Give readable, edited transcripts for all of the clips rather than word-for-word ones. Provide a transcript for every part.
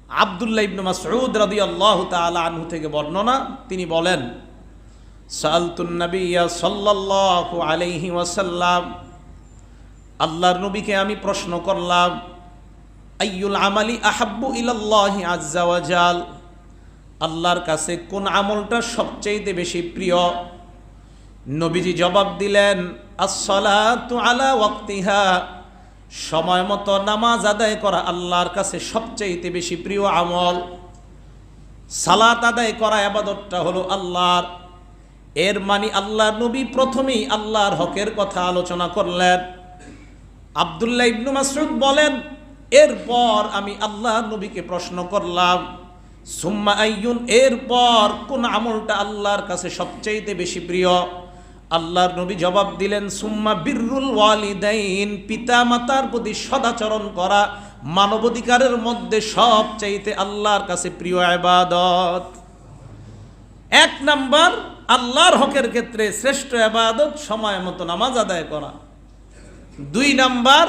আব্দুল্লাহ ইবনে মাসউদ রাদিয়াল্লাহু তাআলা আনহু থেকে বর্ণনা, তিনি বলেন, সাআলতুন নাবিয়্যা সাল্লাল্লাহু আলাইহি ওয়াসাল্লাম, আল্লাহর নবীকে আমি প্রশ্ন করলাম, আইয়ুল আমালি আহাব্বু ইলাল্লাহি আযজা ওয়া জাল, আল্লাহর কাছে কোন আমলটা সবচেয়ে বেশি প্রিয়? নবীজি জবাব দিলেন, আস-সালাতু আলা ওয়াক্তিহা, সময় মতো নামাজ আদায় করা আল্লাহর কাছে সবচেয়ে বেশি প্রিয় আমল। সালাত আদায় করা ইবাদতটা হলো আল্লাহর। এর মানে আল্লাহর নবী প্রথমেই আল্লাহর হকের কথা আলোচনা করলেন। আব্দুল্লাহ ইবনে মাসউদ বলেন, এরপর আমি আল্লাহর নবীকে প্রশ্ন করলাম, সুম্মা আইয়ুন, এরপর কোন আমলটা আল্লাহর কাছে সবচেয়ে বেশি প্রিয়? আল্লাহর নবী জবাব দিলেন, সুম্মা বিররুল ওয়ালিদাইন, পিতা মাতার প্রতি সদাচরণ করা মানবাধিকারের মধ্যে সবচাইতে আল্লাহর কাছে প্রিয় ইবাদত। এক নাম্বার আল্লাহর হকের ক্ষেত্রে শ্রেষ্ঠ ইবাদত সময় মতো নামাজ আদায় করা। দুই নাম্বার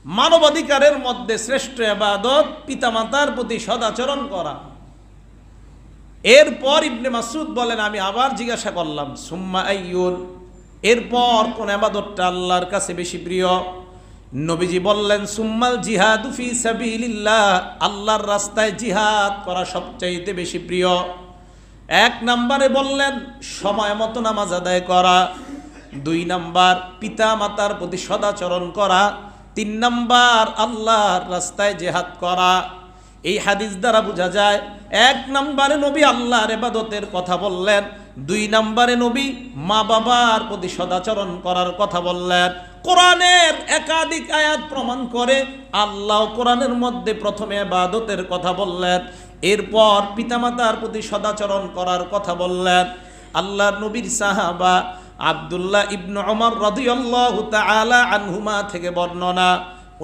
মানবাধিকারের মধ্যে শ্রেষ্ঠ ইবাদত পিতামাতার প্রতি সদাচরণ করা। এরপর ইবনে মাসউদ বলেন, আমি আবার জিজ্ঞাসা করলাম, সুম্মা আইয়ুন, এরপর কোন ইবাদতটা আল্লাহর কাছে বেশি প্রিয়? নবীজি বললেন, সুম্মাল জিহাদু ফি সাবিলিল্লাহ, আল্লাহর রাস্তায় জিহাদ করা সবচাইতে বেশি প্রিয়। এক নম্বরে বললেন সময় মতো নামাজ আদায় করা, দুই নাম্বার পিতা মাতার প্রতি সদাচরণ করা, তিন নাম্বার আল্লাহর রাস্তায় জিহাদ করা। এই হাদিস দ্বারা বোঝা যায়, এক নম্বরে নবী আল্লাহর ইবাদতের কথা বললেন, দুই নম্বরে নবী মা বাবার প্রতি সদাচরণ করার কথা বললেন। কোরআনের একাধিক আয়াত প্রমাণ করে আল্লাহ কোরআনের মধ্যে প্রথমে ইবাদতের কথা বললেন, এরপর পিতামাতার প্রতি সদাচরণ করার কথা বললেন। আল্লাহর নবীর সাহাবা আব্দুল্লাহ ইবনে ওমর রাদিয়াল্লাহু তাআলা আনহুমা থেকে বর্ণনা,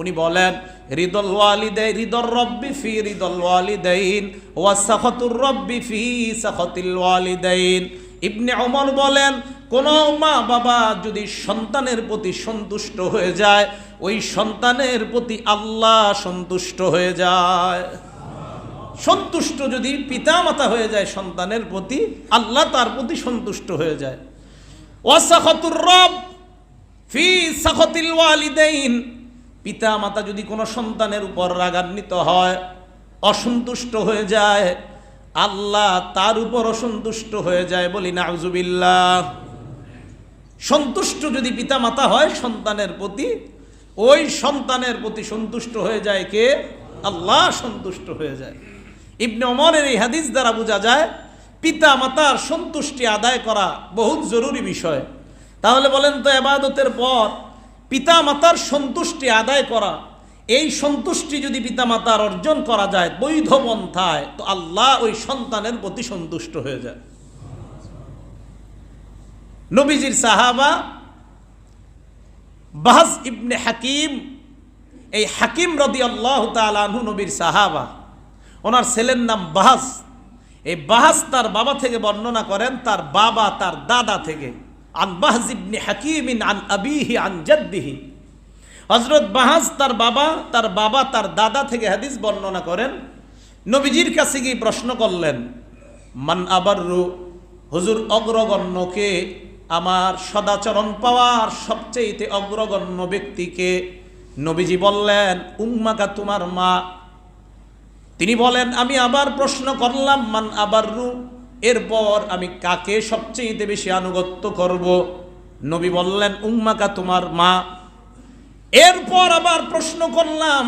উনি বলেন, রিদল ওয়ালিদাইন, রিদর রব্বি ফি রিদল ওয়ালিদাইন ওয়া সাখাতুর রব্বি ফি সাখাতিল ওয়ালিদাইন। ইবনে ওমর বলেন, কোন মা বাবা যদি সন্তানের প্রতি সন্তুষ্ট হয়ে যায়, ওই সন্তানের প্রতি আল্লাহ সন্তুষ্ট হয়ে যায়। সন্তুষ্ট যদি পিতা মাতা হয়ে যায় সন্তানের প্রতি, আল্লাহ তার প্রতি সন্তুষ্ট হয়ে যায়। ওয়া সাখাতুর রব ফি সাখাতিল ওয়ালিদাইন, পিতা মাতা যদি কোনো সন্তানের উপর রাগান্বিত হয়, অসন্তুষ্ট হয়ে যায়, আল্লাহ তার উপর অসন্তুষ্ট হয়ে যায়, বলি নাউজুবিল্লাহ। সন্তুষ্ট যদি পিতা মাতা হয় সন্তানের প্রতি, ওই সন্তানের প্রতি সন্তুষ্ট হয়ে যায় কে? আল্লাহ সন্তুষ্ট হয়ে যায়। ইবনে ওমরের এই হাদিস দ্বারা বোঝা যায় পিতা মাতার সন্তুষ্টি আদায় করা বহুত জরুরি বিষয়। তাহলে বলেন তো, ইবাদতের পর পিতা মাতার সন্তুষ্টি আদায় করা, এই সন্তুষ্টি যদি পিতা মাতার অর্জন করা যায় বৈধ পন্থায়, তো আল্লাহ ওই সন্তানের প্রতি সন্তুষ্ট হয়ে যায়। নবীজির সাহাবা বাহজ ইবনে হাকিম, এই হাকিম রাদিয়াল্লাহু তাআলা আনহু নবীর সাহাবা, ওনার ছেলের নাম বাহজ। এই বাহজ তার বাবা থেকে বর্ণনা করেন, তার বাবা তার দাদা থেকে, আন বাহজ ইবনে হাকিম আন আবিহি আন জাদ্দিহি। হযরত বাহজ তার বাবা তার দাদা থেকে হাদিস বর্ণনা করেন। নবীজির কাছে গিয়ে প্রশ্ন করলেন, মান আবাররু, হুজুর অগ্রগণ্যকে, আমার সদাচরণ পাওয়ার সবচেয়ে অগ্রগণ্য ব্যক্তিকে? নবীজি বললেন, উম্মাকা, তোমার মা। তিনি বলেন, আমি আবার প্রশ্ন করলাম, মান আবাররু, এরপর আমি কাকে সবচেয়ে বেশি আনুগত্য করব? নবী বললেন, উম্মাকা, তোমার মা। এরপর আবার প্রশ্ন করলাম,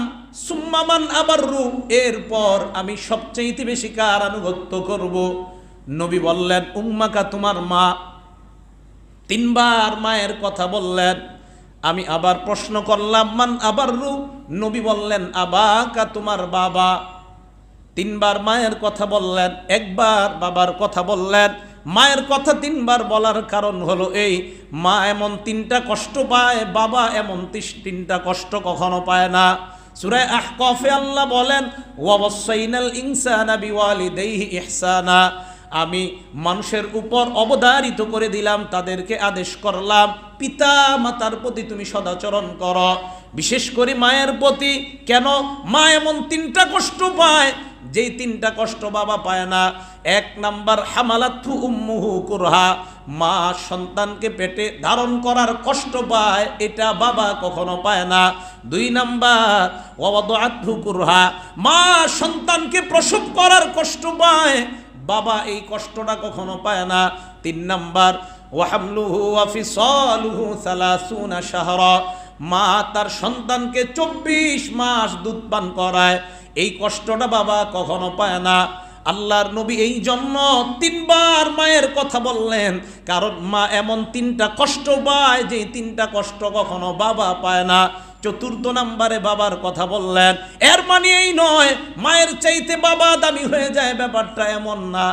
সুম্মা মান আবাররু, এরপর আমি সবচেয়ে বেশি কার আনুগত্য করব? নবী বললেন, উম্মাকা, তোমার মা। তিনবার মায়ের কথা বললেন। আমি আবার প্রশ্ন করলাম, মান আবাররু, নবী বললেন, আবাকা, তোমার বাবা। তিনবার মায়ের কথা বললেন, একবার বাবার কথা বললেন। মায়ের কথা তিনবার বলার কারণ হলো এই, মা এমন তিনটা কষ্ট পায়, বাবা এমন তিনটা কষ্ট কখনো পায় না। সূরা আহকাফে আল্লাহ বলেন, ওয়াসাইনাল ইনসানা বিওয়ালিদাইহি ইহসানা, আমি মানুষের উপর অবধারিত করে দিলাম, তাদেরকে আদেশ করলাম, পিতা মাতার প্রতি তুমি সদাচরণ করো, বিশেষ করে মায়ের প্রতি। কেন? মা এমন তিনটা কষ্ট পায়, যেই তিনটা কষ্ট বাবা পায় না। এক নাম্বার হামালাতহু উম্মুহু কুরহা, মা সন্তানকে পেটে ধারণ করার কষ্ট পায়, এটা বাবা কখনো পায় না। দুই নাম্বার ওয়াদাআতহু কুরহা, মা সন্তানকে প্রসব করার কষ্ট পায়, বাবা এই কষ্টটা কখনো পায় না। তিন নাম্বার ওয়াহামলুহু ওয়া ফিসালুহু 30 শাহরা, মা তার সন্তানকে 24 মাস দুধ পান করায়, এই কষ্টটা বাবা কখনো পায় না। আল্লাহর নবী এই জন্য 3 বার মায়ের কথা বললেন, কারণ মা এমন 3টা কষ্ট পায় যে 3টা কষ্ট কখনো বাবা পায় না। চতুর্থ নাম্বারে বাবার কথা বললেন। এর মানে এই নয় মায়ের চাইতে বাবা দামি হয়ে যায়, ব্যাপারটা এমন না।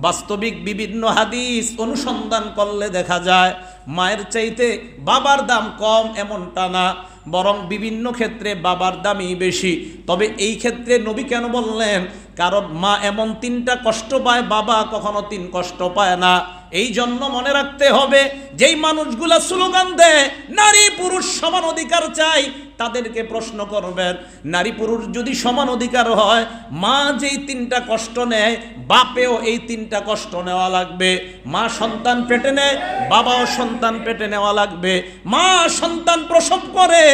বাস্তবিক বিভিন্ন হাদিস অনুসন্ধান করলে দেখা যায় মায়ের চাইতে বাবার দাম কম এমনটা না, বরং বিভিন্ন ক্ষেত্রে বাবার দামই বেশি। তবে এই ক্ষেত্রে নবী কেন বললেন? কারণ মা এমন 3টা কষ্ট পায়, বাবা কখনো 3 কষ্ট পায় না। এই জন্য মনে রাখতে হবে, যেই মানুষগুলা স্লোগান দেয় নারী পুরুষ সমান অধিকার চাই, তাদেরকে প্রশ্ন করবেন, নারী পুরুষ যদি সমান অধিকার হয়, মা যেই 3টা কষ্ট নেয় বাপেও এই 3টা কষ্ট নেওয়া লাগবে। মা সন্তান পেটে নেয়, বাবাও সন্তান পেটে নেওয়া লাগবে। মা সন্তান প্রসব করে,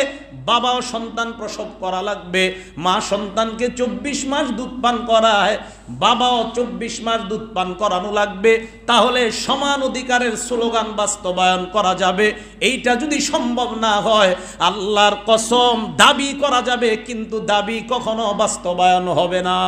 বাবাও সন্তান প্রসব করা লাগবে। মা সন্তানকে 24 মাস দুধ পান করায়, বাবাও 24 মাস দুধ পান করানো লাগবে। তাহলে সমান অধিকারের স্লোগান বাস্তবায়ন করা যাবে। এইটা যদি সম্ভব না হয়, আল্লাহর কসম দাবি করা যাবে, কিন্তু দাবি কখনো বাস্তবায়ন হবে না।